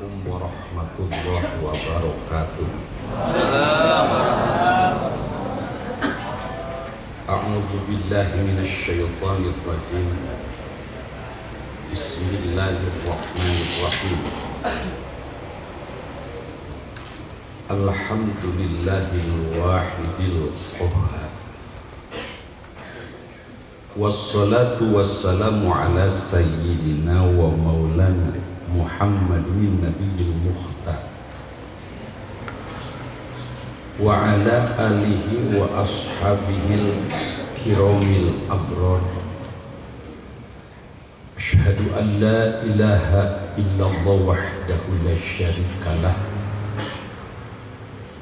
Assalamualaikum warahmatullahi wabarakatuh. A'udzu billahi minasy syaithanir rajim. Bismillahirrahmanirrahim. Alhamdulillahil wahidil qahhar. Wassalatu wassalamu ala sayyidina wa maulana Muhammadin nabiyil mukhtar wa ala alihi wa ashabihil kiramil abrar. Asyhadu an la ilaha illallah wahdahu la syarikalah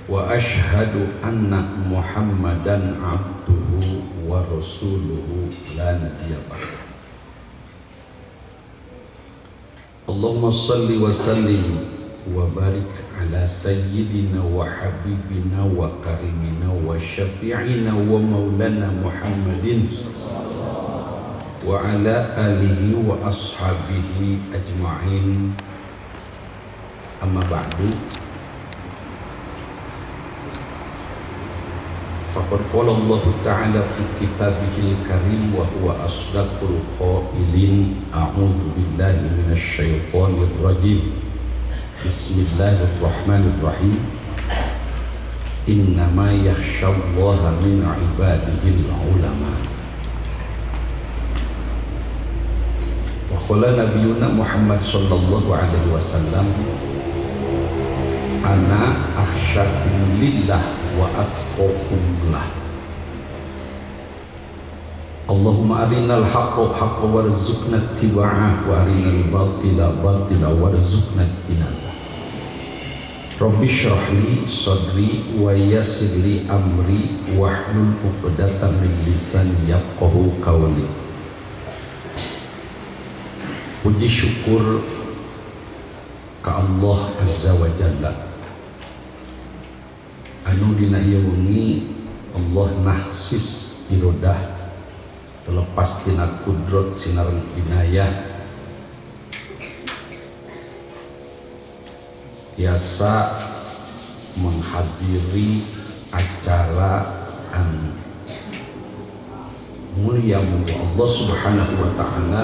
wa asyhadu anna Muhammadan abduhu wa rasuluhu la nabiyya ba'da. Allahumma salli wa sallim wa barik ala sayyidina wa habibina wa karimina wa syafi'ina wa maulana Muhammadin wa ala alihi wa ashabihi ajma'in. Amma ba'du. Faqad qala Allah Ta'ala fi kitabihil karim wa huwa asdaqul qailin. A'udzu billahi minasy syaithanir rajim. Bismillahirrahmanirrahim. Innama yakhsyallaha min ibadihil ulama. Wa qala nabiyuna Muhammad sallallahu alaihi wasallam, ana akhsyakum lillah wa atqakum lah. Allahumma arinal haqqa haqqan warzuqna ittiba'ah wa arinal batila batila warzuqna ijtinabah. Rabbi shrah li sadri wa yassir li amri wahlul 'uqdatam min lisani yafqahu qawli. Puji syukur ka Allah azza wa jalla anu dina ieu wengi Allah nahsis irodah terlepas tina kudrat sinareng inayah biasa menghadiri acara anu mulia mulia Allah subhanahu wa ta'ala,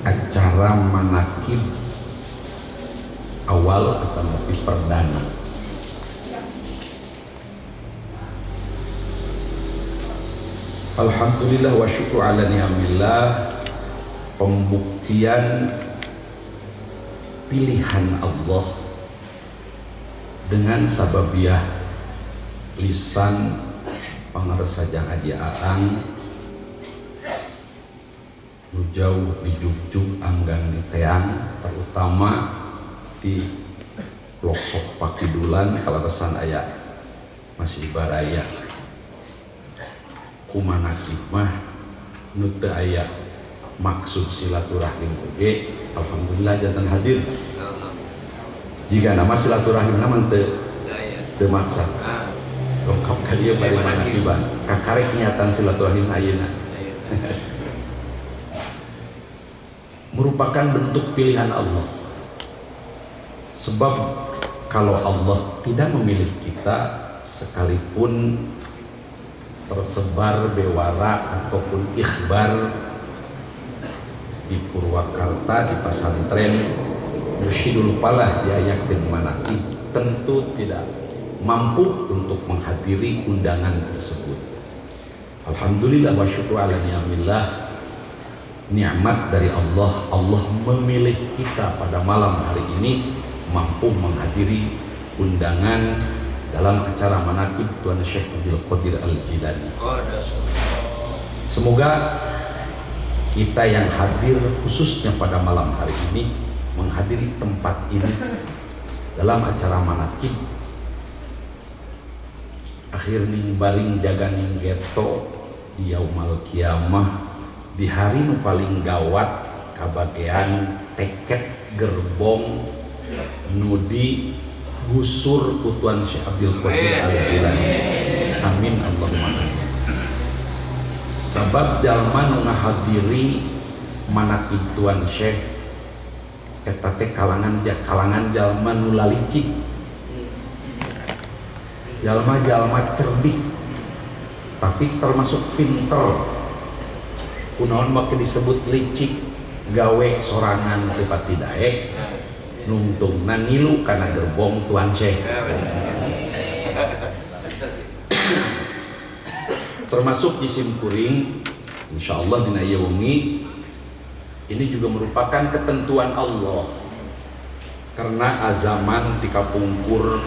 acara manakib awal atau perdana. Alhamdulillah wa syukur ala ni'amillah, pembuktian pilihan Allah dengan sababiah lisan pangarsajang adia aang nu jauh di Jugjug anggang di teang, terutama di Loksok Pakidulan kalaresan aya masih baraya kumanakib mah nu teu aya maksud silaturahim oge. Alhamdulillah jantan hadir. Jika nama silaturahim nama teu maksa lengkap ka dieu bari manakiban kakarek niatan silaturahim ayeuna. Merupakan bentuk pilihan Allah. Sebab kalau Allah tidak memilih kita, sekalipun tersebar bewara ataupun ikhbar di Purwakarta di pesantren Mursyidul Falah diayakeun manakib, tentu tidak mampu untuk menghadiri undangan tersebut. Alhamdulillah wa syukur ala ni'amillah, nikmat dari Allah. Allah memilih kita pada malam hari ini mampu menghadiri undangan dalam acara manakib Tuan Syekh Abdul Qadir Al-Jilani. Semoga kita yang hadir khususnya pada malam hari ini menghadiri tempat ini dalam acara manakib akhirnya baring jaganing geto di yaumal kiamah, di hari nu paling gawat kabagean teket gerbong nudi gusur Tuan Syekh Abdul Qadir Al-Jilani. Amin Allahumma amin. Sabab jalma nu ngahadiri manakib Tuan Syekh eta teh kalangan jalma nu lalicik, jalma cerdik tapi termasuk pinter. Kunaon make disebut licik, gawe sorangan teu pati daek, nungtungna nilu kana gerbong tuan syekh. Termasuk di simkuring insyaallah dina ieu wengi ini juga merupakan ketentuan Allah, karena azaman tika pungkur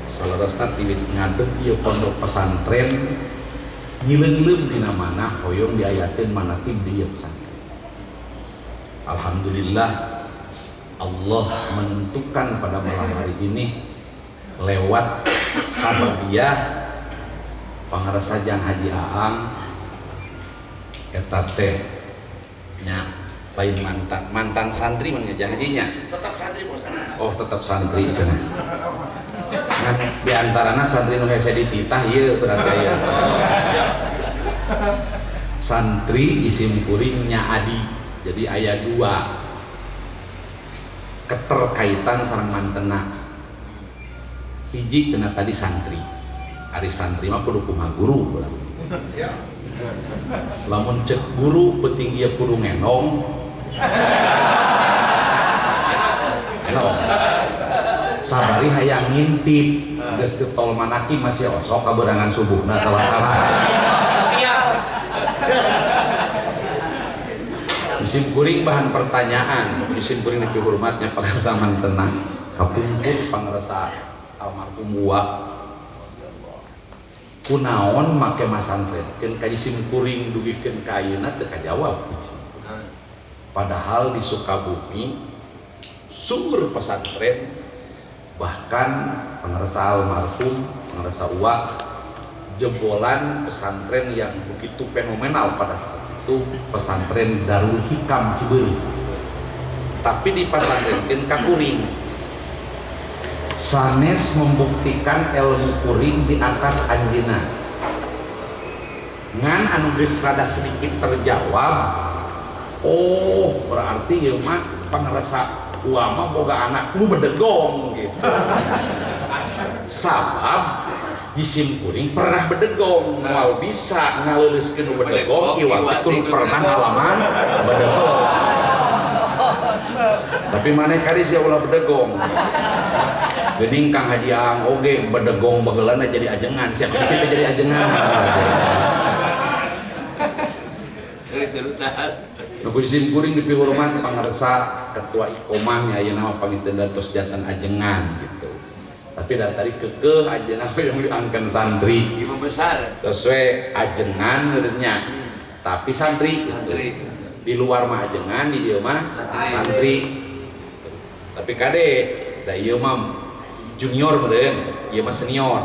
salarasna tiwit ngadeg ieu pondok pesantren nyileunleum dina mana hoyong diayakeun manaqib di ieu pesantren. Alhamdulillah Allah menentukan pada malam hari ini lewat sababiyah pangarasa Jang Haji Aang eta teh nya lain mantan santri mah Jang Hajinya tetap santri bosan. oh tetap santri cenah kan di antarana santri nu hese dititah ieu berarti aya santri isim kuringnya Adi. Jadi aya dua keterkaitan sareng mantena. Hiji cenah tadi santri, ari santri mah kudu kumaha guru berarti. Lamun cek guru penting ieu kudu ngenong. Enong. Sabari hayang ngintip, geus getol manaki masih osok kaberangan subuhna tawakala. Isim kuring bahan pertanyaan, isim kuring itu hormatnya pangarsa mantena kapungkur pangarsa almarhum Buak. Kunaon make masantrenkeun ka isim kuring dugikeun ka ayeuna teu kajawab. Padahal di Sukabumi sumber pesantren, bahkan pangarsa almarhum pangarsa Uwak jebolan pesantren yang begitu fenomenal pada saat itu pesantren Darul Hikam Cibeuri. Tapi di pesantren ka kuring sanes membuktikan ilmu kuring di atas anjeunna. Ngan anu geus rada sedikit terjawab, oh berarti ieu mah pangarasa ulama boga anak nu bedegong gitu. Sabab di sim kuring pernah bedegong, moal bisa ngaleuleskeun nu bedegong iwat kudu pernah ngalaman bedegong. Tapi maneh kali sia ulah bedegong. Geuning Kang Haji Aang oge bedegong baheulana jadi ajengan, sia bisa jadi ajengan. Nu isim kuring dipihormat pangarsa ketua Iqomah nya ayeuna mah pangiteunan tos jantan ajengan gitu. Tapi da tadi kekeh ajeuna yang diangkeun santri. Imam besar. Tos we ajengan meureunnya. Tapi santri gitu. Di luar mah ajengan, di dieu mah santri. Tapi kade da ieu mah junior meureun, ieu mah senior.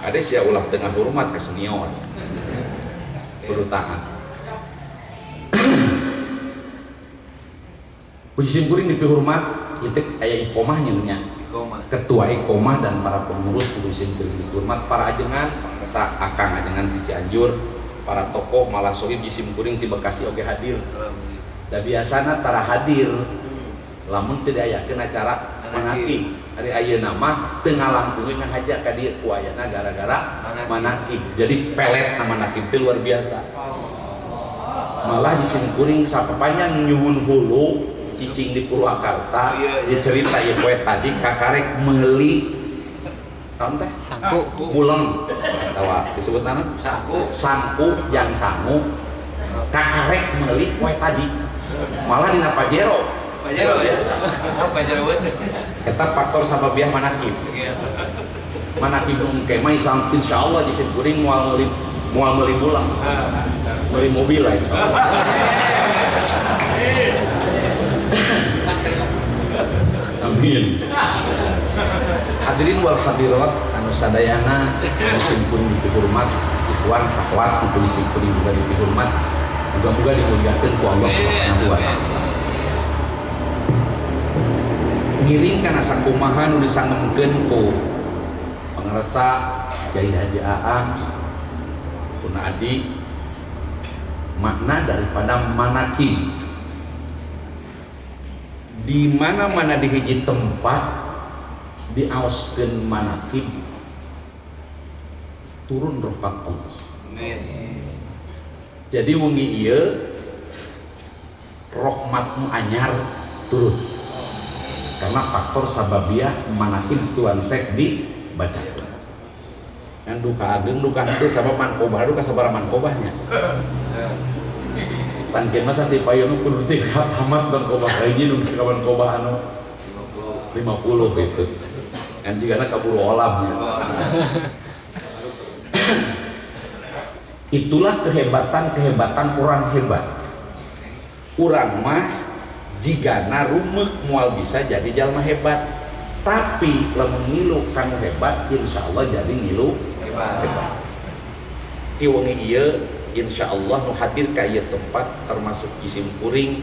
Kade sia ulah tengah hormat ke senior. Kudu taat. Isim kuring dipihormat itu aya Iqomahnya nya. Ketua Iqomah dan para pengurus kudu isim kuring dipihormat, para ajengan, pangarsa akang ajengan di Cianjur, para tokoh malah sohib isim kuring ti Bekasi oge hadir. Da biasana tara hadir. Lamun teu diayakeun acara manaqib. Ari ayeuna mah teu ngalangkungeun haja ka dieu ku ayana gara-gara manaqib. Jadi pelet na manaqib teh luar biasa. Malah isim kuring sapapanya nyuwun hulu cicing di Purwakarta, dia cerita ya poe tadi kakarek meuli naon teh sangku buleng tawa disebut nama sangku yang sangu kakarek meuli poe tadi malah dina Pajero ya Pajero eta faktor sababiah manaqib nu engke mah insyaallah di kuring moal meuli buleng meuli mobil lah amin. Hadirin wal hadirat anu sadayana disimpun dihormat ikhwan akhwat nu disimpun juga dihormat, muga-muga dimuliakeun ku Allah Subhanahu wa taala. Ngiring kana sakumaha nu disangengkeun ku pangarsa Kyai Haji Aang kuna Adi makna daripada manaqib. di mana-mana di hiji tempat diaoskeun manaqib turun rahmat Allah. Jadi wengi ieu rahmat mu anyar turun karena faktor sababiah manaqib Tuan Syekh dibaca. Yang duka ageng duka henteu sabab mankobah duka sabaraha mankobahnya. Tangke masa si payung kudu teh tamat mankobah hiji nu mankobah anu 50 gitu. Kan jigana kaburu olamnya. Itulah kehebatan orang hebat. Urang mah jigana rumek moal bisa jadi jalma hebat. Tapi lamun ngilu kanu hebat, insyaallah jadi ngilu hebat. Ti wengi ieu insyaallah nu hadir ka ieu tempat termasuk isim kuring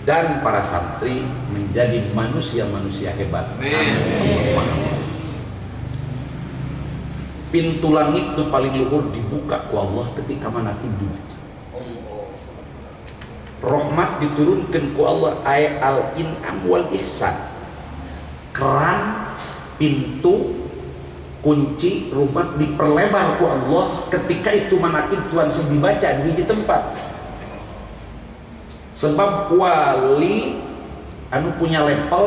dan para santri menjadi manusia-manusia hebat. Amin. Pintu langit itu paling luhur dibuka ku Allah ketika manaqib dibaca. Rahmat diturunkan ku Allah ayat al-in'am wal ihsan. Keran pintu kunci rumah diperlebar ku Allah ketika itu manaqib Tuhan sing dibaca di tempat. Sebab wali anu punya level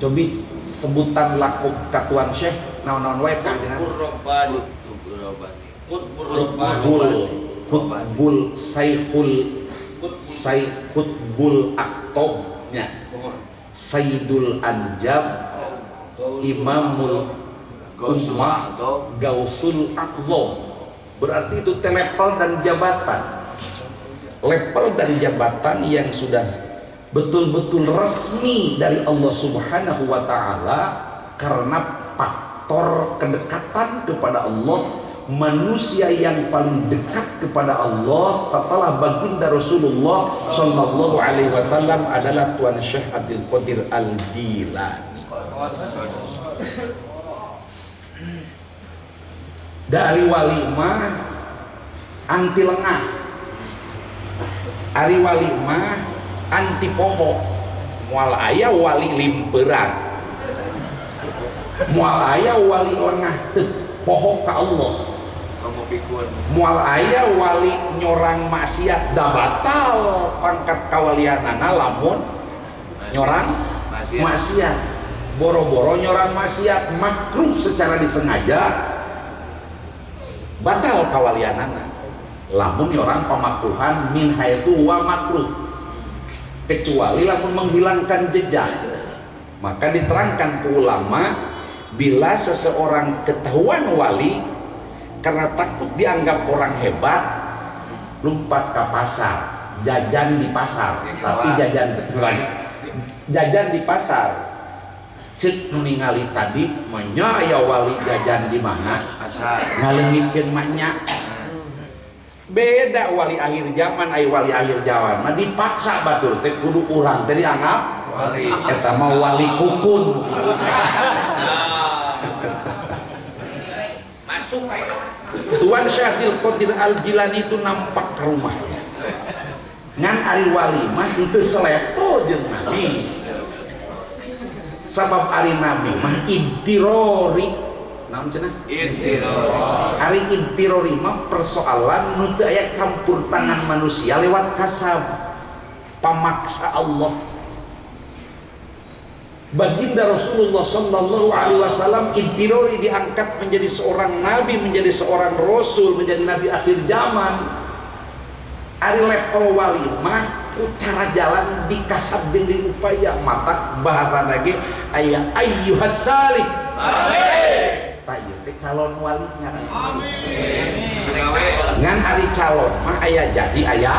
cobi sebutan lakub ka Tuan Syekh naon-naon wae ka Qutbul Qutbul Aktobnya Sayyidul Anjab Imamul Ummah Gausul Aqzam. Berarti itu level dan jabatan. Level dan jabatan yang sudah betul-betul resmi dari Allah Subhanahu wa Ta'ala karena faktor kedekatan kepada Allah. Manusia yang paling dekat kepada Allah setelah baginda Rasulullah Sallallahu Alaihi Wasallam adalah Tuan Syekh Abdul Qadir Al-Jilani. Dari wali mah anti lengah, ari wali mah anti poho, mual aya wali limperan, mual aya wali lengah teu poho ka Allah. Mual aya wali nyorang maksiat da batal pangkat kawalianana lamun nyorang maksiat. Boro-boro nyorang maksiat makruh secara disengaja batal kawalianana. Lamun nyorang pamakruhan min haitsu wa makruh. Kecuali lamun menghilangkan jejak. Maka diterangkan ke ulama bila seseorang ketahuan wali karena takut dianggap orang hebat lompat ke pasar, jajan di pasar, tapi jajan di pasar. Cek ningali tadi manya aya wali jajan di mana? Ngaleungitkeun maknya. Beda wali akhir zaman aya wali akhir zaman. Mah dipaksa batur teh kudu urang teh dianggap wali. Eta mah wali kukun. Masuk Tuan Syekh Abdul Qadir Al-Jilani itu nampak ke rumahnya. Ngan ari wali mah itu selepo jeung nabi. Sabab ari nabi mah intirori. Naon cenah? Intirori. Ari intirori mah persoalan nu teu aya campur tangan manusia lewat kasab. Pamaksa Allah. Baginda Rasulullah Sallallahu Alaihi Wasallam intirori diangkat menjadi seorang nabi, menjadi seorang rasul, menjadi nabi akhir zaman. Ari level wali mah cara jalan dikasab jeung diupaya mata bahasa lagi aya ayyuhas salih. Amin. Tayu teh calon walinya. Amin. Ngan ari calon mah aya jadi aya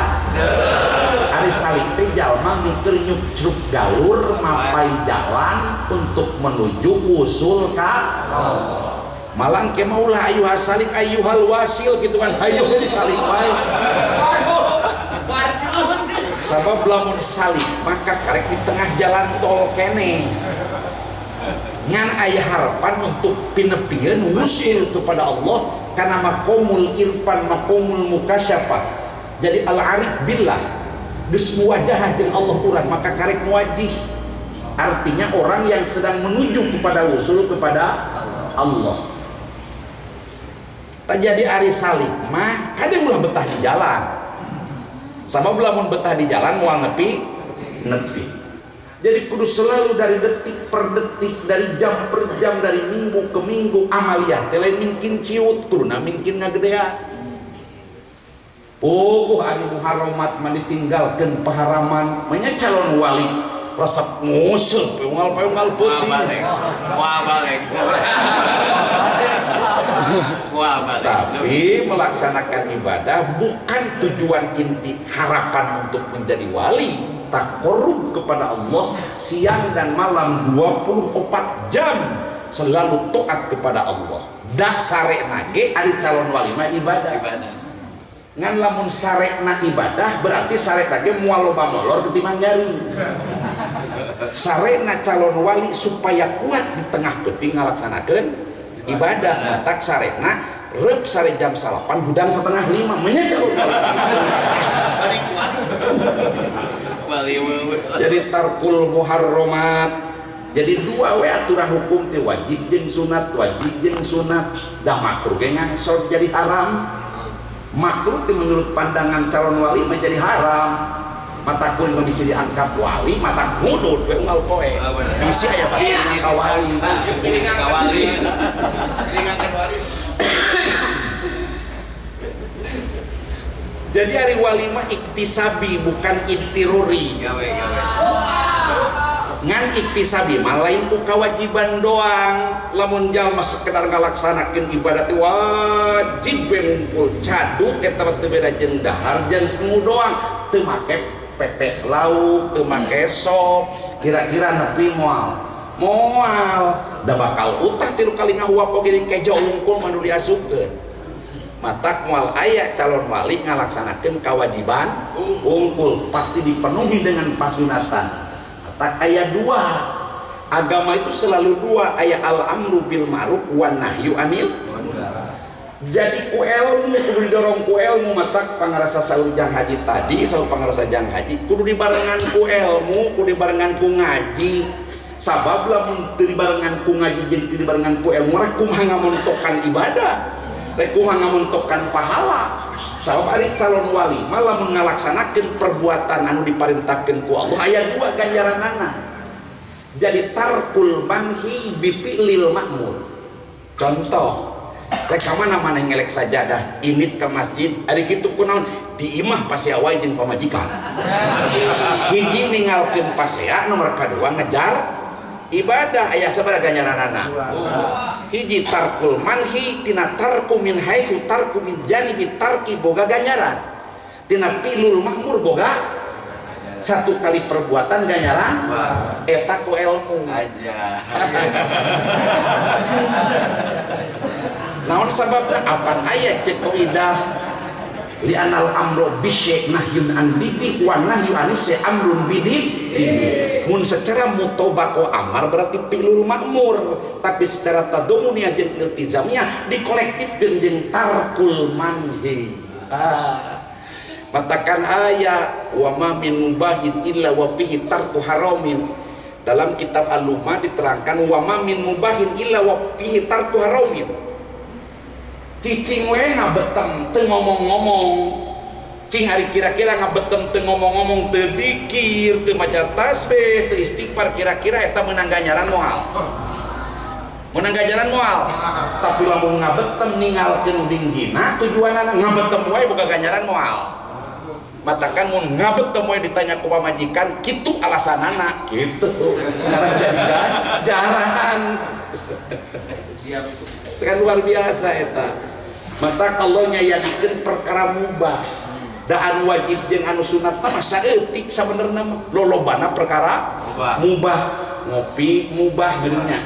ari salih teh jalma mikir nyucruk galur mapai jalan untuk menuju usul ka Allah. Malang ke maulah ayyuhas salih ayyuhal wasil gitu kan hayu di salih bae. Sabab lamun salih maka karek di tengah jalan tol kene. Ngan aya harapan untuk pinepieun usul kepada Allah karena maqamul irfan maqamul mukasyafah. Jadi al-arif billah geus muwajahah jeung Allah urang maka karek muwajih. Artinya orang yang sedang menuju kepada wusul kepada Allah. Tak jadi ari salib mah kade ulah betah di jalan. Sabab lamun betah di jalan moal nepi. Jadi kudu selalu dari detik per detik, dari jam per jam, dari minggu ke minggu amaliyah teh lain mungkin ciut, kuduna mungkin ngagedean. Hari Muharramat mah ditinggalkeun paharaman, manya calon wali resep nguseup peungal peuting. Moal balik. Tapi melaksanakan ibadah bukan tujuan inti harapan untuk menjadi wali. Takorub kepada Allah siang dan malam 24 jam selalu taat kepada Allah. Dak sarekna ge ari calon wali mah ibadah. Ngan lamun sarekna ibadah berarti sarekna ge moal loba molor ketimbang garing. Sarekna calon wali supaya kuat di tengah peuting ngalaksanakeun ibadah. Matak sarekna rep sare jam 8 hudang 4:30 menya calon wali. Jadi tarkul muharramat. Jadi dua we aturan hukum teh wajib jeung sunat, da makruh ge ngangsor jadi haram. Makruh teh menurut pandangan calon wali menjadi haram. Mata kun mah bisa diangkat wali, mata ngudut we unggal poe. Bisa aya batin ka wali. Jadi hari wali mah iktisabi bukan iktiruri. Ngan iktisabi mah lain ku kewajiban doang. Lamun jalma sekedar ngalaksanakeun ibadah teh wajib ngumpul caduk eta teh beda jeung dahar jeung sengu doang. Teu make pepes lauk, teu make sop. Kira-kira nepi moal. Da bakal utah 3 kali ngahuap oge di kejo wungkul manu diasupkeun. Matak moal aya calon wali ngalaksanakeun kewajiban unggul pasti dipenuhi dengan pasunatan. Matak aya 2 agama itu selalu 2, aya al-amru bil ma'ruf wan nahyu anil. Jadi ku ilmu kudu didorong ku ilmu. Matak pangarasa salujang haji tadi saur pangarasa jang haji kudu dibarengan ku ilmu, kudu dibarengan ku ngaji. Sabab lamun teu dibarengan ku ngaji jeung teu dibarengan ku ilmu rek kumaha ngamontokan ibadah. Kumaha ngamontokkan pahala. Sabab ari calon wali malah mengalaksanakeun perbuatan anu diparintahkeun ku Allah aya 2 ganjaranana. Jadi tarkul manhi bi fi'lil ma'mur. Contoh, rek ka mana maneh ngelek sajadah init ka masjid ari kitu kunaon diimah paseawai jeung pamajikan. Hiji ninggalkeun pasea, nomor kadua ngejar ibadah. Aya sabaraha ganjaranana? Hiji tarkul manhi tina tarku min haitsu tarku min janibi tarki boga ganjaran. Tina pilul makmur boga 1 kali perbuatan ganjaran eta ku ilmu aja. Naon sababna? Apan aya cek qaidah li anal amru bisyai nahyun an didi wa nahyu anise amrun bidid. Mun secara mutobako amar berarti pilul makmur, tapi secara tadomunia jeung iltizamnya dikolektifkeun jeung tarkul manhi. Matakan aya wa ma min mubahin illa wa fihi tarku haramin. Dalam kitab Al-Lumah diterangkan wa ma min mubahin illa wa fihi tarku haramin. Cicing we ngabetem teu ngomong-ngomong. Cing hari kira-kira ngabetem teu ngomong-ngomong, teu dzikir, teu maca tasbih, teu istighfar, kira-kira eta meunang ganjaran moal. Meunang ganjaran moal. Tapi lamun ngabetem ninggalkeun dinggina tujuanna ngabetem wae boga ganjaran moal. Matakan mun ngabetem wae ditanya ku pamajikan kitu alasanana kitu. Ngaran jadi ganjaran. Kan luar biasa eta. Matak Allah nyayadikeun perkara mubah. Da anu wajib jeung anu sunat mah saeutik sabenerna mah. Lolobana perkara mubah. Ngopi mubah geurnya.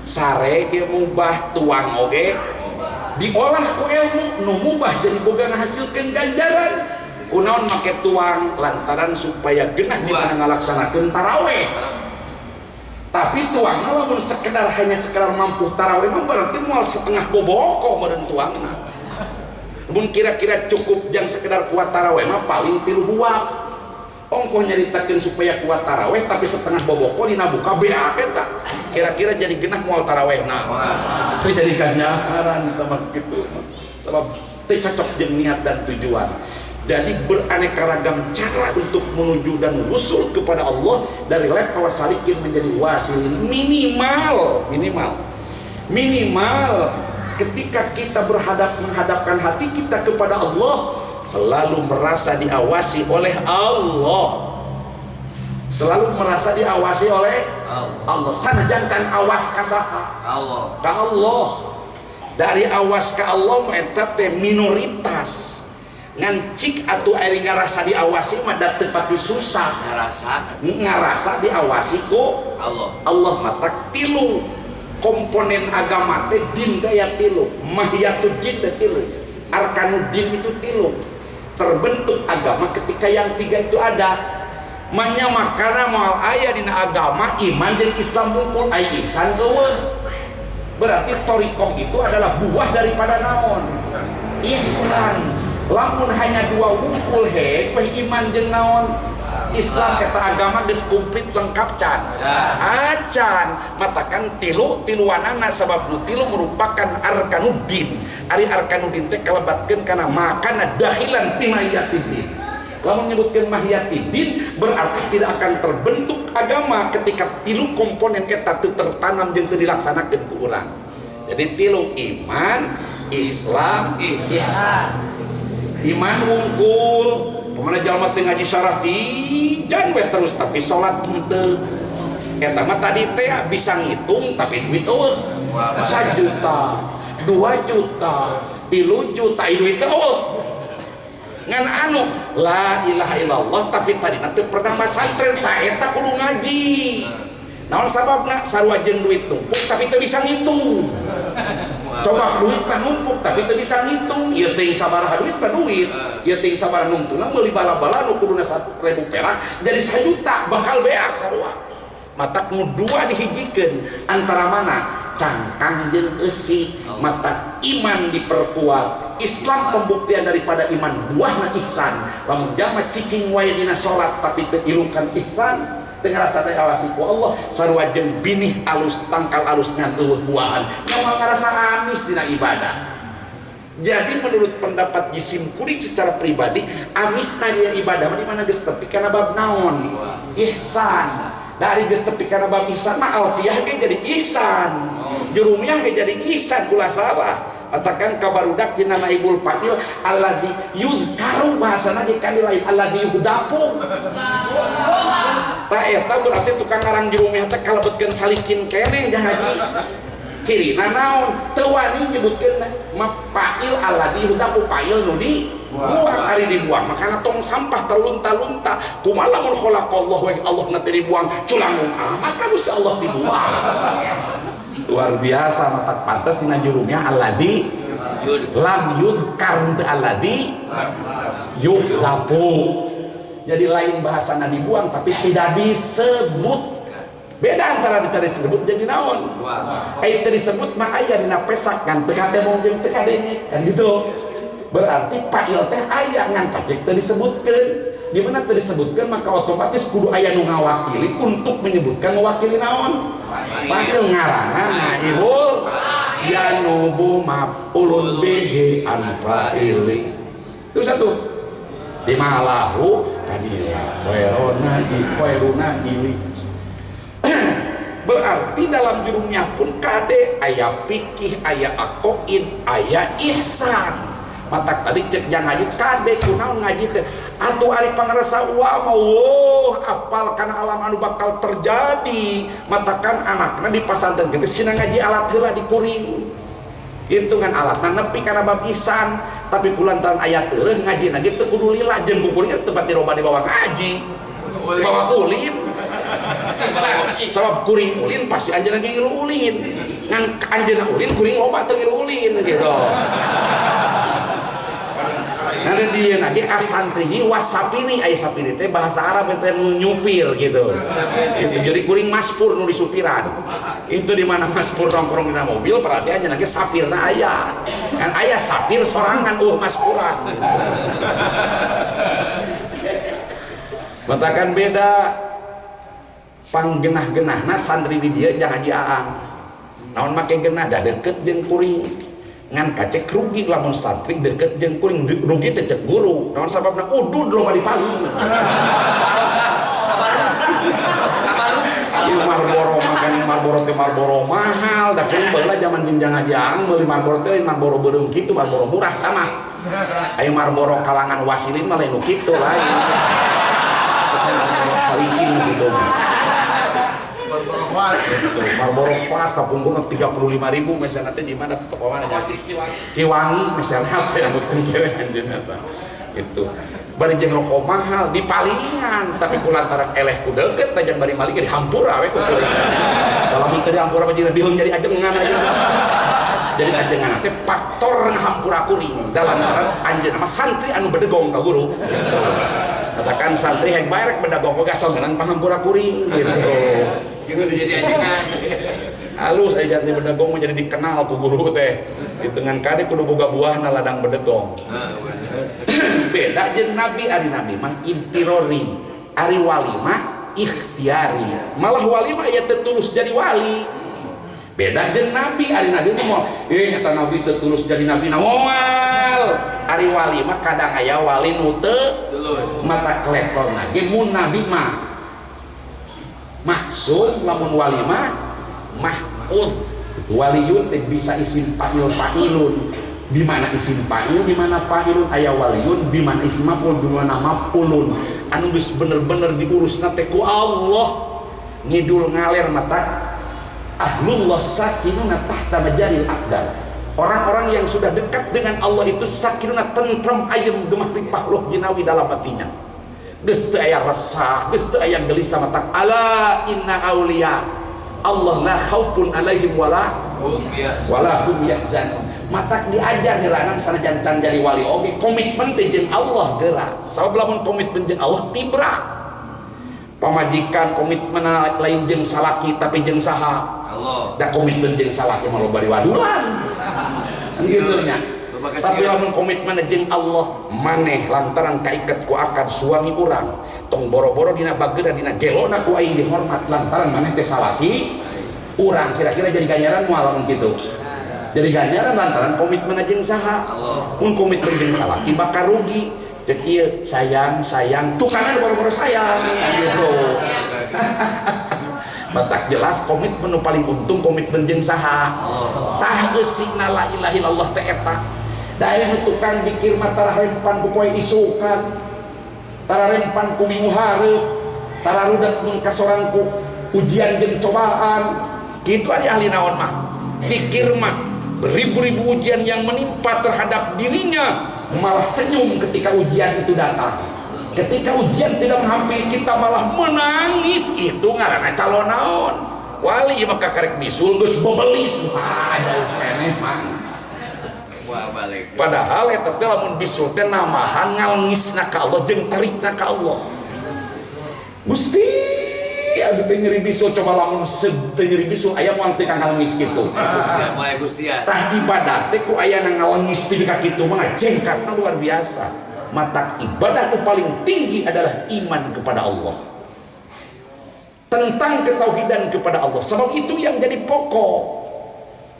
Sare ge mubah, tuang oge diolah ku ilmu nu mubah jadi boga ngahasilkeun ganjaran. Kunaon make tuang lantaran supaya geunah dina ngalaksanakeun tarawih. Tapi tuangna lamun sekedar mampu tarawih mah berarti moal setengah boboko meureun tuangna. Mun kira-kira cukup jang sekedar kuat tarawih mah paling 3 huap. ongkoh nyaritakeun supaya kuat taraweh tapi setengah boboko dina buka bea eta kira-kira jadi genah moal tarawehna teu jadi ganjaran teman kitu sabab teu cocok jeung niat dan tujuan. Jadi beraneka ragam cara untuk menuju dan usul kepada Allah dari level salikin menjadi wasilin minimal ketika kita menghadapkan hati kita kepada Allah selalu merasa diawasi oleh Allah, selalu merasa diawasi oleh Allah. Sanajan can awas ka saha? Allah. Ka Allah. Dari awas ka Allah eta teh minoritas. Ngan cik atuh ari ngarasa diawasi mah da teu pati susah. Ngarasa diawasi ku Allah. Allah mata tilu komponen agama teh din daya tilu, mahiyatud din teh tilu, arkanuddin itu tilu. Terbentuk agama ketika yang tiga itu ada. Manya makana moal aya dina agama iman jeung Islam bungkul aya ihsan eueuh. Berarti thariqah itu adalah buah daripada naon? Ihsan. Lamun hanya dua wungkul weh iman jeung naon? Islam kata agama geus komplit lengkap can. Acan matakan tiluanana sabab nu tilu merupakan arkanuddin. Ari arkanuddin teh kalebatkeun kana makana dahilan fi mahiyatiddin. Lamun menyebutkeun mahiyatiddin berarti tidak akan terbentuk agama ketika tilu komponen eta teu tertanam jeung teu dilaksanakeun ku urang. Jadi tilu iman, Islam, ihsan. Iman wungkul pemana jalma teu ngaji syarah tijan we terus tapi salat henteu. Eta mah tadi teh bisa ngitung tapi duit eueuh. 1 juta, 2 juta, 3 juta duit eueuh. Ngan anu la ilaha illallah tapi tadi teu pernah masantren tah eta kudu ngaji. Naon sababna? Sarua jeung duit numpuk tapi teu bisa ngitung. Coba duit mah numpuk tapi teu bisa ngitung. Ieu teuing sabaraha duit mah duit. Ieu teuing sabaraha nungtuna meuli bala-bala nu kuduna 1.000 perak jadi 1 juta bakal beak sarua. Matak nu dua dihijikeun antara mana? Cangkang jeung eusi. Mata iman diperkuat. Islam pembuktian daripada iman buahna ihsan. Lamun jalma cicing wae dina salat tapi teu ilukan ihsan teu ngarasa diawasi ku Allah sarua jeung binih alus tangkal alus ngan eueuh buahan nyawa ngarasa amis dina ibadah. Jadi menurut pendapat Jisim Kuring secara pribadi amisna dia ibadah di mana geus tepi kana bab naon? Ihsan. Dari geus tepi kana bab ihsan mah alfiyah ge jadi ihsan. Jurumiyah ge jadi ihsan ulah salah. Katakan kabarudak dina naibul fa'il alladzi yuzkaru bahasana di kali lain alladzi yuhdapu. Ta eta berarti tukang ngarang jurumiyah teh kalebetkeun salikin keneh jah haji. Cirina naon? Teu wani nyebutkeun fa'il alladzi yuhdapu fa'il nu dibuang ari dibuang makana tong sampah terlunta-lunta kumaha lamun khalaqallahu wa Allah na teu dibuang culangung amat ka Gusti Allah dibuang. Luar biasa mata pantas dina jurumnya alladzi lam yuzkar alladzi yuhlapu. Jadi lain bahasana dibuang tapi tidak disebut. Beda antara disebut jadi naon. Ai teu disebut mah aya dina pesak kan teu katembong jeung teu kadenge kan gitu. Berarti fa'il teh aya ngan pacek teu disebutkeun. Di mana teu disebutkeun maka otomatis kudu aya nu ngawakili untuk menyebutkan mewakili naon? Fa'il ngaranna naibul yanubu maf'ulun bihi an fa'ili. Itu satu. Dimalahu kanila khairuna ili. Berarti dalam jurumnya pun kade aya fikih, aya aqaid, aya ihsan. Matak tadi cek yang ngaji kade kunaon ngaji teh atuh ari pangresa wa mau apal kana alam anu bakal terjadi matakan anakna di pasantren gede sina ngaji alat heula di kuring itu kan alatna nepi kana bab ihsan tapi kulantaran ayat teureum ngaji na teu kudu lila jeung kuring teu pati loba dibawa ngaji bawa ulin sabab kuring ulin pasti anjeunna ge ngilu ulin ngan anjeunna ulin kuring loba teu ngilu ulin gitu. Nanti dia lagi asantrihi wasapini ay sapini teh bahasa Arab teh nyupir gitu. Itu jadi kuring maspur nu disupiran. Itu di mana maspur nongkrong di mobil perhatiannya lagi sapirna aya. Kan aya sapir sorangan maspuran. Gitu. Matakan beda panggenah-genahna santri di dia jangan haji Aang. Naon make genah dah deket jeung kuring. Ngan kacek rugi lamun santri deket jeung kuring rugi teh cek guru. Naon sababna udud loba dipaling. Marlboro makan Marlboro teh Marlboro mahal dah kuring baheula zaman jenjang haji Aang meuli Marlboro teh Marlboro beureum kitu Marlboro murah sama. Aya Marlboro kalangan wasilin mah lain nu kitu lain. Salikin gitu. Marlboro Plus kapungkurna 35.000 misalnya teh di mana toko mana Ciwangi misalnya teh anu teh kere anjeunna tah. Itu bari jeung rokok mahal dipalingan tapi kulantaran eleh ku deukeut tajan bari malik dihampura we ku kuring. Lamun teu dihampura mah jeung biheung jadi ajengan aja. Jadi ajengan teh faktor ngahampura kuring dalantaran anjeunna mah santri anu bedegong ka guru. Katakan santri hek bae rek bedegong boga sorangan pahampura kuring gitu. Gitu jadi ajengan. Halus aya jati bedegong mah jadi dikenal ku guru teh. Di tengah kade kudu boga buahna ladang bedegong. Beda jeung nabi ari nabi mah intirori, ari wali mah ikhtiari. Malah wali mah aya teu tulus jadi wali. Beda jeung nabi ari nabi mah eta nabi teu tulus jadi nabi na moal. Ari wali mah kadang aya wali nu teu tulus. Mata kletorna ge mun nabi mah maksud lamun wali mah mahfuz. Waliyun teh bisa isim fa'ilun. Di mana isim fa'il, di mana fa'ilun aya waliyun, di mana isim maf'ul, di mana maf'ulun. Anu geus bener-bener diurusna teh ku Allah. Ngidul ngaler mata ahlullah sakinuna tahta majaril aqdar. Orang-orang yang sudah dekat dengan Allah itu sakinuna tentrem ayem gemah ripah loh jinawi dalam hatinya. Geus teu aya resah, geus teu aya gelisah mata ala inna auliya Allah la khaufun alaihim wala hum yahzanun. Matak diajar heranan sanajan can jadi wali oge komitmen teh jeung Allah geura. Sabab lamun komitmen jeung Allah tibra. Pamajikan komitmen lain jeung salaki tapi jeung saha? Allah. Da komitmen jeung salaki mah loba diwadulan. Kitu nya. Tapi lamun komitmen jeung Allah maneh lantaran kaiket ku akad suami urang tong boro-boro dina bageura dina gelona ku aing dihormat lantaran maneh teh salaki urang kira-kira jadi ganjaran moal lamun kitu. Jadi ganjaran lantaran komitmen jeung saha? Mun komitmen jeung salaki bakal rugi. Cek ieu sayang tukanan boro-boro sayang gitu. Batak jelas komitmen nu paling untung komitmen jeung saha? Tah geusina la ilaha illallah teh eta. Daerah tukang dikir mah tararempan ku poe isukan, tararempan ku minggu hareup, tararudat mun kasorang ku ujian jeung cobaan. Kitu ari ahli naon mah. Pikir mah beribu-ribu ujian yang menimpa terhadap dirinya malah senyum ketika ujian itu datang. Ketika ujian tidak menghampiri kita malah menangis, itu ngaranna calon naon. Wali mah karek bisul geus bebelis ada keneh mah. Padahal eta teh lamun bisul teh namahan ngalngisna ka Allah jeung tarikna ka Allah. Gusti abi teh nyeri bisul coba lamun teu nyeri bisul aya moal teh ngalngis kitu. Gusti tah ibadah teh ku aya ngalngis teh ka kitu mah jengkatna luar biasa. Mata ibadah nu paling tinggi adalah iman kepada Allah. Tentang ketauhidan kepada Allah. Sebab itu yang jadi pokok.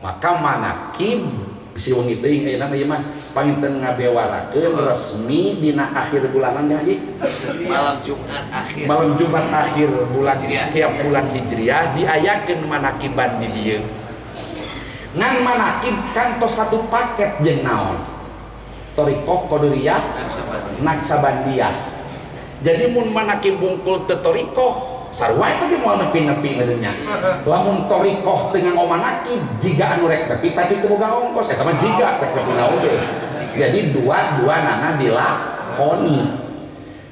Maka manakib si wong itu yang ayeuna mah panginten ngabewarakeun resmi dina akhir bulanan haji malam Jumat akhir bulan tiap bulan Hijriah diayakeun manakiban di dieu. Ngan manakib kan tos satu paket jeung naon? Thariqah Qadiriyah Naksabandiyah. Jadi mun manakib bungkul teu thariqah sarua eta ge moal nepi-nepi ngeureunnya. Lamun thariqah dengan manakib jiga anu rek nepi tapi teu boga ongkos eta mah jiga rek nepi oge. Jadi dua nana dilakoni.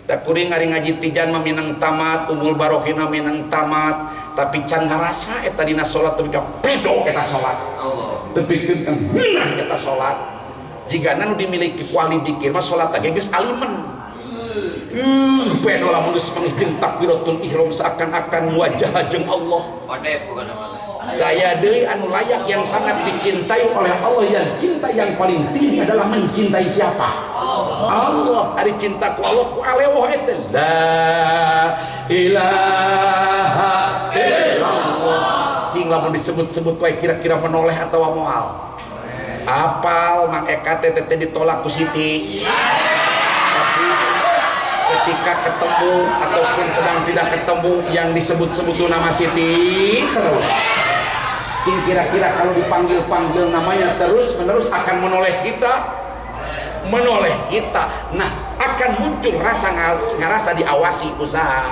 Da kuring ari ngaji tijan mah minang tamat, umul barohina minang tamat, tapi can ngarasa eta dina salat teu ka pedo eta salat. Allah. Teu pikeun kan beunah eta salat. Jigana nu dimiliki kuali dikir mah salat ge geus alimen. Pedo lamun geus mangih jeung takbiratul ihram seakan-akan wajah jeung Allah. Odep bukan apa. Daya deui anu layak yang sangat dicintai oleh Allah, yang cinta yang paling tinggi adalah mencintai siapa? Allah. Ari cinta ku Allah ku alewah eta la ilaha illallah. Cing lamun disebut-sebut wae kira-kira menoleh atau moal. Apal Mang Eka teh ditolak ku Siti. Tapi ketika ketemu ataupun sedang tidak ketemu yang disebut-sebut nama Siti terus. Cing kira-kira kalau dipanggil-panggil namanya terus-menerus akan menoleh kita. Nah, akan muncul rasa ngarasa diawasi usaha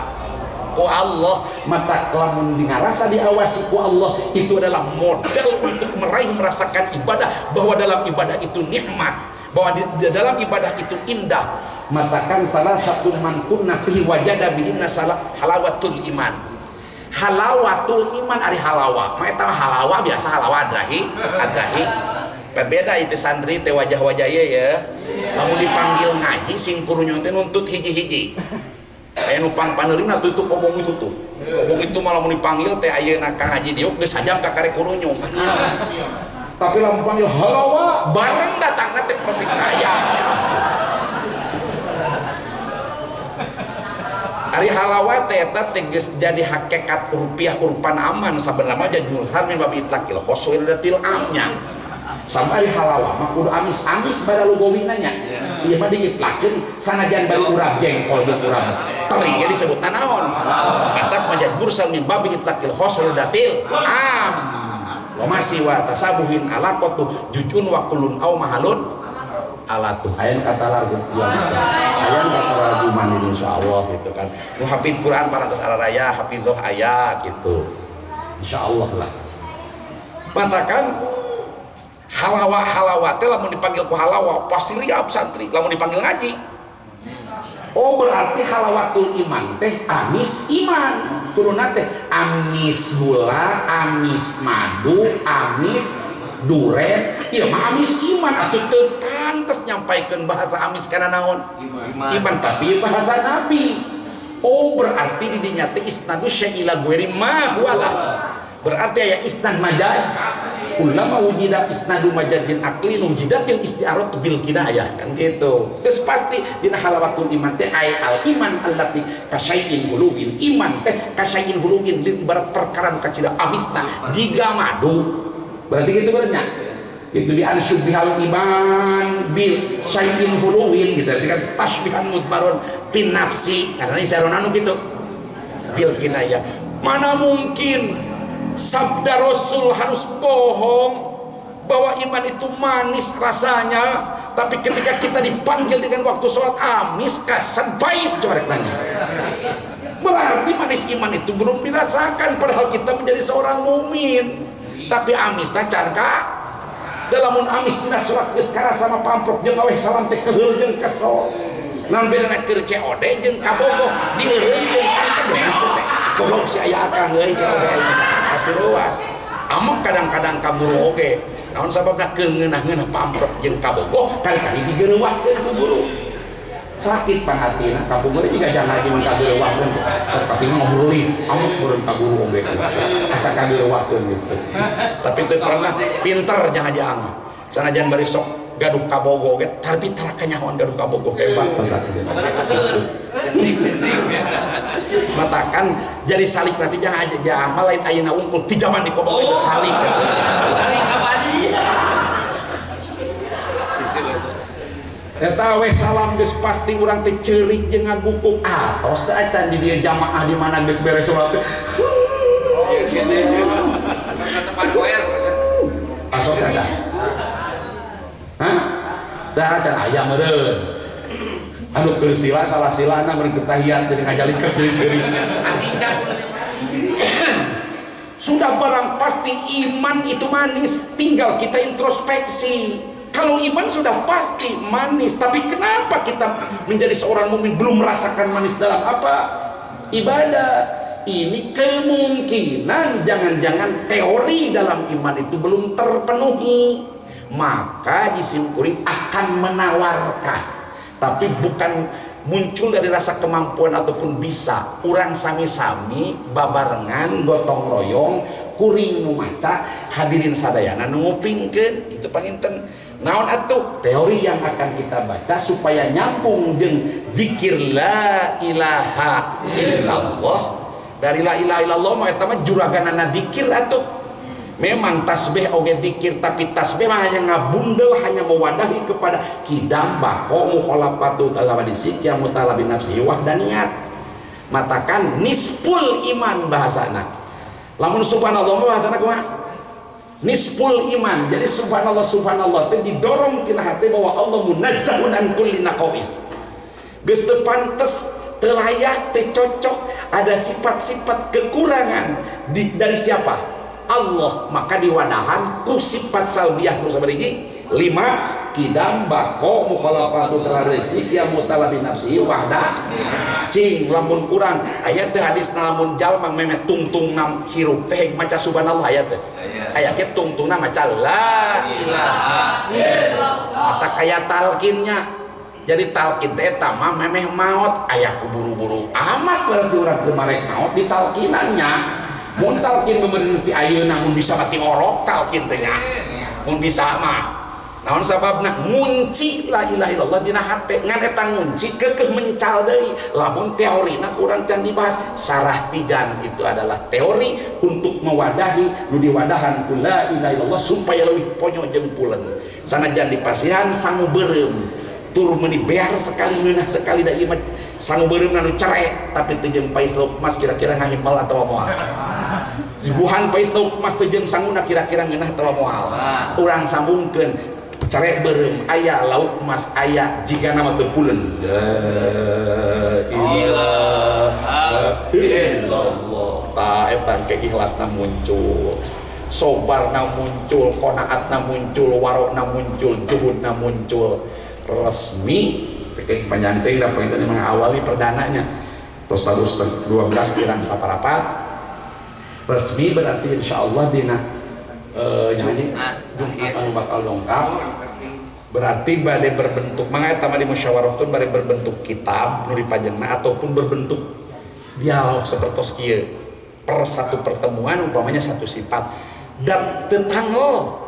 ku Allah. Mata lamun ngarasa diawasi ku Allah itu adalah modal untuk merasakan ibadah, bahwa dalam ibadah itu nikmat, bahwa di dalam ibadah itu indah. Matakan salah satu man kunna fihi wajada bihinna halawatul iman. Halawatul iman ari halawa. Mah eta halawa biasa halawa adrahi. Beda itu santri teh wajah-wajah ya. Lamun dipanggil ngaji sing kurunya teh nuntut hiji-hiji. Aya nu paneurina tuh kobong itu tuh. Kobong itu malah mun dipanggil teh ayeuna ka ngaji diuk geus sajam ka karek kurunyung. Tapi lamun panggil halawa bareng datangna teh persis aya. Ari halawa teh eta teh geus jadi hakikat rupiah urupan aman sabenerna aja julhar min bab itlaqil khoswiratil amnya. Sampai halawa mah kudu amis-amis bada lugowina nya. Ieu mah diitlakeun sanajan bari urap jengkol jeung urap teri ge disebut naon. Atap majad bursal min babi itlaqil khosridatil am. Wa masih wa tasabuhin alaqatu jujun wa kulun au mahalun alatu. Ayeuna kata lagu ya bisa. Ayeuna kata lagu mani insyaallah gitu kan. Nu hafid Quran parantos araraya hafizah aya gitu. Insyaallah lah. Matakan halawa teh lamun dipanggil ku halawa pasti riap santri lamun dipanggil ngaji. Oh berarti halawatul iman teh amis iman. Turunna teh amis gula, amis madu, amis duren. Ieu mah amis iman atuh teu pantes nyampaikeun bahasa amis kana naon? Iman tapi bahasa Nabi. Oh berarti di dinya teh isnadu syai'ila ghairi ma huwala. Berarti aya isnad majad. Ulama wujida isnadu majadin aklin wujidatil isti'arat bil kinayah kan gitu. Terus pasti dina halawatul iman teh ay al iman allati kasyai'in huluwin. Iman teh kasyai'in huluwin ibarat perkara nu kacida amisna jiga madu. Berarti gitu benernya. Itu di ansyubihal iman bil syai'in huluwin gitu. Itu kan tasbihan mudmarun bin nafsi. Karena isaron anu gitu. Bil kinayah. Mana mungkin sabda Rasul harus bohong bahwa iman itu manis rasanya, tapi ketika kita dipanggil dengan waktu sholat amis kasar baik. Coba nanya, berarti manis iman itu belum dirasakan padahal kita menjadi seorang mukmin. Tapi amis canka dalam amis dina sholat geus karasa sama pamprok jeung aweh salam teh keheul jeung kesel. Namun bedana keur COD jeung kabogoh dieureun jeung kanteg teh goblok si aya akang euy COD pasti luas. Amak kadang-kadang kaburu oge. Naon sababna keur ngeunah-ngeunah pamprok jeung kabogoh kali-kali digeureuwahkeun ku guru. Sakit panhatina kaburu jiga jangan lagi mengkageureuwahkeun. Seperti ngobrolin amak beureun kaburu oge. Asa kageureuwahkeun gitu. Tapi teu pernah pinter jangan-jangan. Sanajan bari sok gaduh kabogoh ge tapi tara kanyahoan gaduh kabogoh hebat matakan jadi salik nanti jangan aja jangan lain ayeuna unggul di zaman di kobogoh itu salik abadi eta we salam geus pasti urang teh ceurik jeung ngagukuk atos teh acan di dieu jamaah di mana geus beres salat teh tepan koer asos ada hah? Dah can aya meureun. Anu keur sila salah silana meureun tahiyat jadi ngajalikeun jadi ceuringna. Sudah barang pasti iman itu manis, tinggal kita introspeksi. Kalau iman sudah pasti manis, tapi kenapa kita menjadi seorang mukmin belum merasakan manis dalam apa? Ibadah. Ini kemungkinan jangan-jangan teori dalam iman itu belum terpenuhi. Maka jisim kuring akan menawarkan, tapi bukan muncul dari rasa kemampuan ataupun bisa. Urang sami-sami babarengan gotong royong kuring nu maca hadirin sadayana nu ngupingkeun itu panginten. Naon atuh teori yang akan kita baca supaya nyambung jeung zikir la ilaha illallah. Dari la ilaha illallah mah eta mah juraganana zikir atuh. Memang tasbih oge zikir, tapi tasbih mah hanya ngabundel, hanya mewadahi kepada kidam bako mukhalafatu talabadisik yang mutalabi nafsi wahdaniyat. Matakan nisful iman bahasana. Lamun subhanallah bahasana kumaha? Nisful iman. Jadi subhanallah subhanallah itu didorong tina hati bahwa Allah munazzahun an kulli naqais. Geus teu pantes, teu layak, teu cocok, ada sifat-sifat kekurangan dari siapa? Allah. Maka diwadahan ku sifat salbiah nu sabaraha? 5 kidam bako mukhalafatu terlarisik yang mutalabi nafsi wahda cing lamun urang ayat teh hadis lamun jalma memet tungtung nam hirup teh maca subhanallah ayat teh ayat ge tungtungna maca la ilaha illallah tak aya talkinnya. Jadi talkin teh eta mah memeh maot aya kuburu-buru amat berarti urang teu marek maot di talkinannya. Mun talkin bemeureuh ti ayeuna mun bisa mati orok talkin teh nya mun bisa mah naon sababna ngunci la ilaha illallah dina hate ngan eta ngunci keukeuh mencal deui. Lamun teorina urang can dibahas sarah tijan itu adalah teori untuk mewadahi nu diwadahan ku la ilaha illallah supaya leuwih ponyo jeung pulen. Sanajan dipasihan sangu beureum tur meuni bear sekali ngeunah sekali da ieu mah sangu beureumna nu cerek tapi teu jeung pais mas kira-kira ngahimbal atawa moal. Buhan pais mas teu jeung sanguna kira-kira ngeunah atawa moal. Urang sambungkeun cerek beureum aya lauk emas aya jika nama teu pulen la ilaha illallah ta eta ke ikhlasna muncul, sobarna muncul, qanaatna muncul, warokna muncul, juhudna muncul, resmi pikeun panjang teh da pengen mengawali perdananya terus 12 pirang saparapat resmi berarti insyaallah dina nyanyi anu bakal lengkap berarti bade berbentuk mangga eta mah dimusyawarahkeun bade berbentuk kitab nu dipajengna ataupun berbentuk dialog sapertos kieu per satu pertemuan umpamanya satu sifat dan teu tangel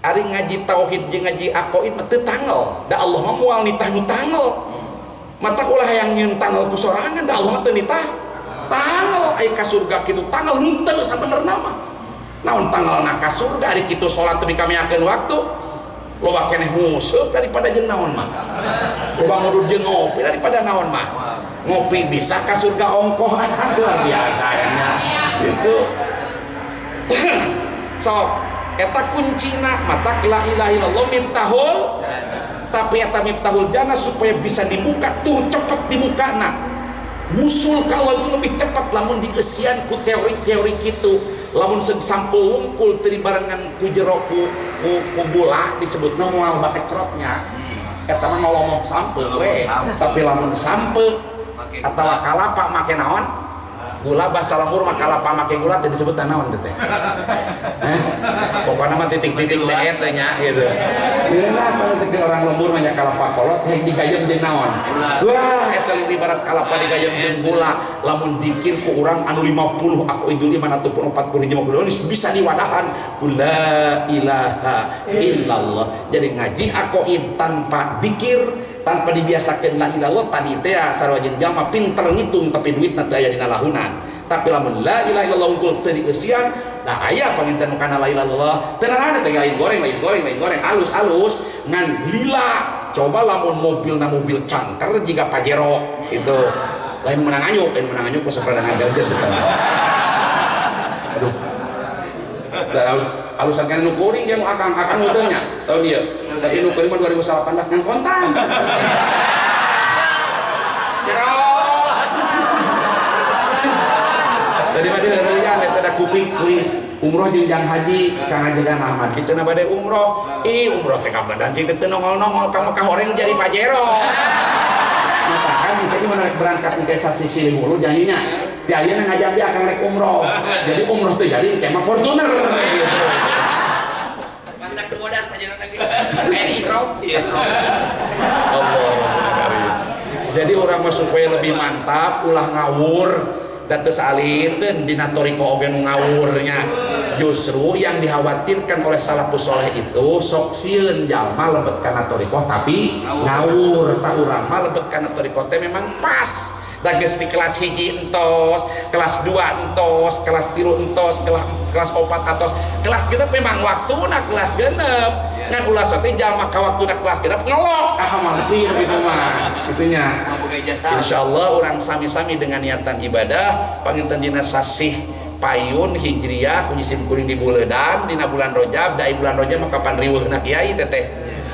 ari ngaji tauhid jeung ngaji aqaid mah teu tangel da Allah mah moal nitah nu tangel mata ulah hayang nyieun tangel ku sorangan da Allah mah teu nitah tangel aya ka surga kitu tangel henteu sabenerna mah. Naon tanggalna ka surga ari kitu salat teu dikameakeun waktu loba keneh nguseup daripada jeung naon mah loba ngudud jeung ngopi daripada naon mah ngopi bisa ka surga ongkohan luar biasa nya gitu. So eta kuncina mata la ilaha illallah miftahul tapi eta miftahul jannah supaya bisa dibuka tuh cepet dibukana musul kalau itu lebih cepat lamun dieusian ku teori-teori kitu. Lamun seug sampeu wungkul teu dibarengan ku jero ku gula disebutna moal bakecrotnya eta mah ngolomok sampeu we tapi lamun sampeu atawa kalapa make naon gula bahasa lembur mah kalapa make gula teh disebut naon teh pokona mah titik-titik teh eta nya gitu geuna kalau teh orang lembur mah nya kalapa kolot teh digayem jeung naon wah eta ibarat kalapa digayem jeung gula lamun dikir ku urang anu 50 aku idul iman ataupun 40 50 bisa diwadahan la ilaha illallah. Jadi ngaji aqaid tanpa dikir tanpa dibiasakeun la ilallah tadi teh sarojeng jalma pinter ngitung tapi duitna teu aya dina lahunan. Tapi lamun la ilaha illallah unggul teu dieusian da aya panginten nu kana la ilaha illallah teu naon teh lain goreng alus ngan lila. Coba lamun mobilna mobil cangker jiga Pajero itu lain menang anyuk ku saperda ngajajeun aduh da alusan kana nu kuring jeung akang-akang teu nya tahu dia tapi nu kuring mah 2018 ngan kontan tadi mah dia lian eta da kuping kuring umroh jeung jang haji Kang Ajegan Ahmad kiceuna bade umroh umroh teh ka badan cing teu nongol-nongol ka Mekah horeng jadi Pajero matakan jadi mana berangkat ke sasi hulu janjinya ti ayeuna ngajak dia akan rek umroh jadi umroh teh jadi kayak mah Fortuner gitu mantap bodas Pajero lagi kayak ihram Allah. Jadi orang mah supaya lebih mantap ulah ngawur dan tersaliten dina toriko oge nu ngawurnya. Justru yang dikhawatirkan oleh salafus saleh itu sok sieun jalma lebet kana toriko tapi ngawur. Tak urang mah lebet kana toriko teh memang pas. Da geus di kelas 1 entos, kelas 2 entos, kelas 3 entos, kelas 4 atos. Kelas genep memang waktuna kelas genep. Ngan ulah teh jalma ka waktuna kelas genep ngelok. Mampir gitu mah. Itunya. Insyaallah urang sami-sami dengan niatan ibadah panginten dina sasih payun hijriah kujisim kuring di buledan dina bulan Rajab da bulan Rajab mah kapan riweuhna kiai teteh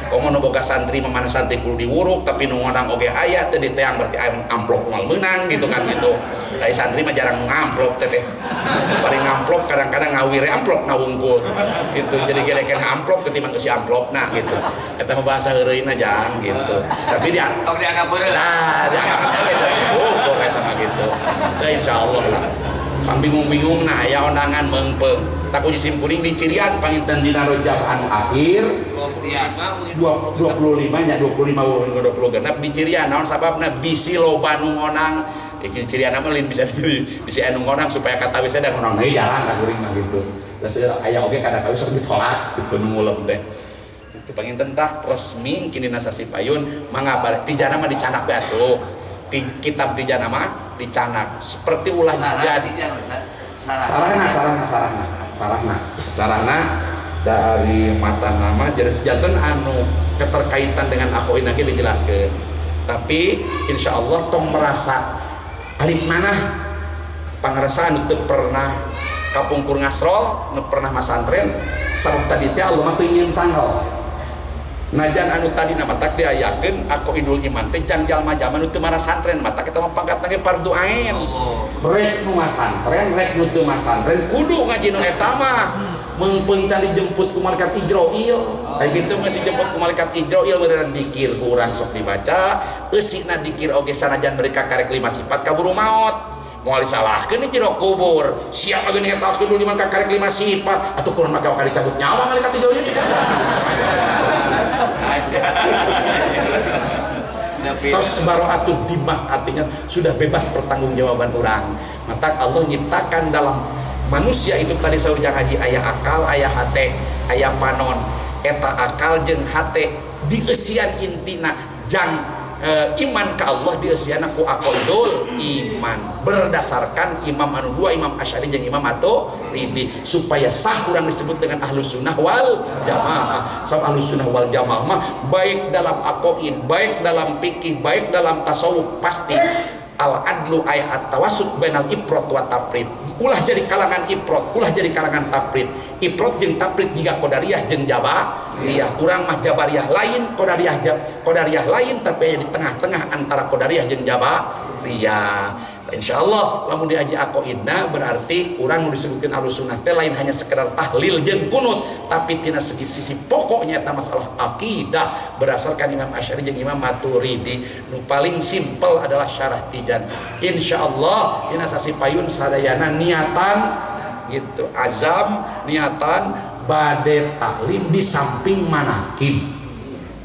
komo nu boga santri mah mana santri kudu diwuruk tapi nu ngodang oge aya teu diteang berarti amplop moal meunang gitu kan gitu. Ai santri mah jarang ngamplop teteh. Paling ngamplop kadang-kadang ngawire amplop na wungkul gitu. Jadi gedekeun amplop ketimbang geus amplopna gitu. Eta mah bahasa heureuyna jang gitu. Tapi dia dianggap beureuh. Nah, dianggap gitu. Syukur eta mah gitu. Da insyaallah lah. Pang bingung-bingung nah ya undangan meungpeung. Tak kujisim kuring di Cirian panginten dina Rajab anu akhir 25 nya 20 genep di Cirian naon sababna bisi loba nu ngonang di Cirian mah lain bisa anu ngonang supaya kata wis ada ngonang deui jarang ka kuring mah gitu. Da aya oge kada kawis sok ditolak gitu nu ngulem teh. Itu panginten tah resmi kini sasi payun mangga tijana mah dicanak bae atuh. Kitab tijana mah dicanak seperti ulah jadi sarana dari mata nama jadi janten anu keterkaitan dengan aku ini dijelaskan tapi insya Allah tong merasa alik mana pangrasaan itu pernah kapungkur ngasrol nu pernah masantren sabab tadi teh Allah mah teu nyieun tanggal najan anu tadi nama tak diayakeun aku idul iman teh jang jalma-jalma nu teu marasantren mata kita mah pangkat ge fardu ain rek nu masantren rek nu teu masantren kudu ngaji nu eta mah meungpeung can dijemput ku malaikat Ijroil kayak gitu masih jemput ku malaikat Ijroil meureun dikir ku urang sok dibaca eusina dikir oge sanajan mereka karek 5 sifat kaburu maot moal disalahkeun di jero kubur siap ageun eta kudu liman karek 5 sifat atuh kunaon maka kali cabut nyawa malaikat Ijroil terus baru atuh dimah artinya sudah bebas pertanggungjawaban orang mata Allah nyiptakan dalam manusia itu tadi saurjang haji aya akal aya hate aya panon eta akal jeung hate dieusian intina jang iman ke Allah dieusian ku aqidul iman berdasarkan imam anu dua imam Asy'ari jeung imam Maturidi supaya sah urang disebut dengan ahlus sunnah wal jamaah. Sabab ahlus sunnah wal jamaah mah baik dalam aqid baik dalam fikih baik dalam tasawuf pasti al adlu ayat tawassut bainal ifrat wa tafrid ulah jadi kalangan ifrat ulah jadi kalangan tafrid ifrat jeung tafrid jiga qadariyah jeung jabariyah urang mah jabariyah lain qadariyah lain tapi di tengah-tengah antara qadariyah jeung jabariyah. Insyaallah lamun diaji aqidna berarti urang nu disebutkeun ahlus sunnah teh lain hanya sekedar tahlil jeung kunut tapi tina segi sisi pokoknya eta masalah akidah berdasarkan Imam Asy'ari jeung Imam Maturidi nu paling simpel adalah syarah Tijan. Insyaallah dina sasi payun sadayana niatan gitu azam niatan bade taklim di samping manakib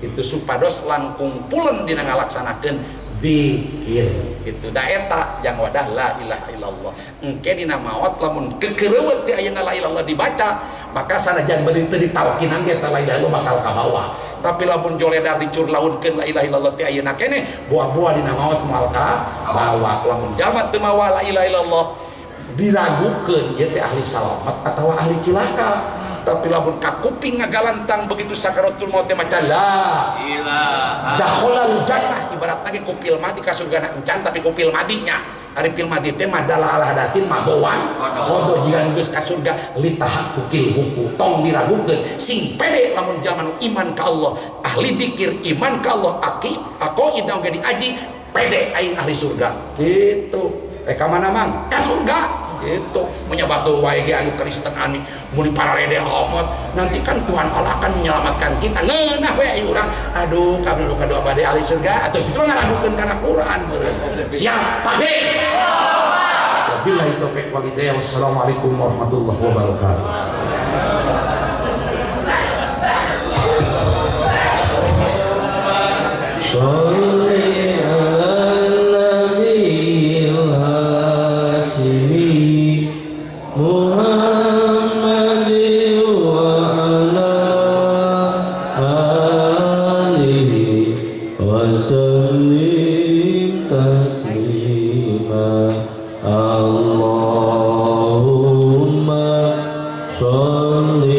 itu supados langkung pulen dina ngalaksanakeun zikir gitu da eta jang wadah la ilaha illallah engke dina maot lamun kekereuweut ti ayeuna la ilallah dibaca maka sanajan beureut teu ditawakinan ge ta la ilaha illallah bakal kabawa tapi lamun joledar dicurlaunkeun la ilaha illallah ti ayeuna keneh buah-buah dina maot moal kabawa lamun jalma teu mawa la ilaha illallah diragukeun ieu teh ahli salamet atawa ahli cilaka tapi lamun ka kuping ngagalantang begitu sakaratul maut teh maca la ilaha dakhalal jannah ibaratna ge kupil mati ka surgana encan tapi kupil madinya ari pil mati teh madala alhadatin magowan kodo jigan geus ka surga litahak kukil buku tong diragukeun sing pede lamun zaman iman ka Allah ahli dzikir iman ka Allah aqid oge diaji pede aing ahli surga gitu reka mana mang ka surga itu menyebatu wae ge anu Kristen ani mun pararede amat nanti kan Tuhan Allah akan menyelamatkan kita ngeunah we urang aduh kabeh doa bade ahli surga atuh kitu ngaragukeun kana Quran meureun siap takbir wabillahi taufiq wal hidayah wassalamualaikum warahmatullahi wabarakatuh. Sholli ala nabiyil صل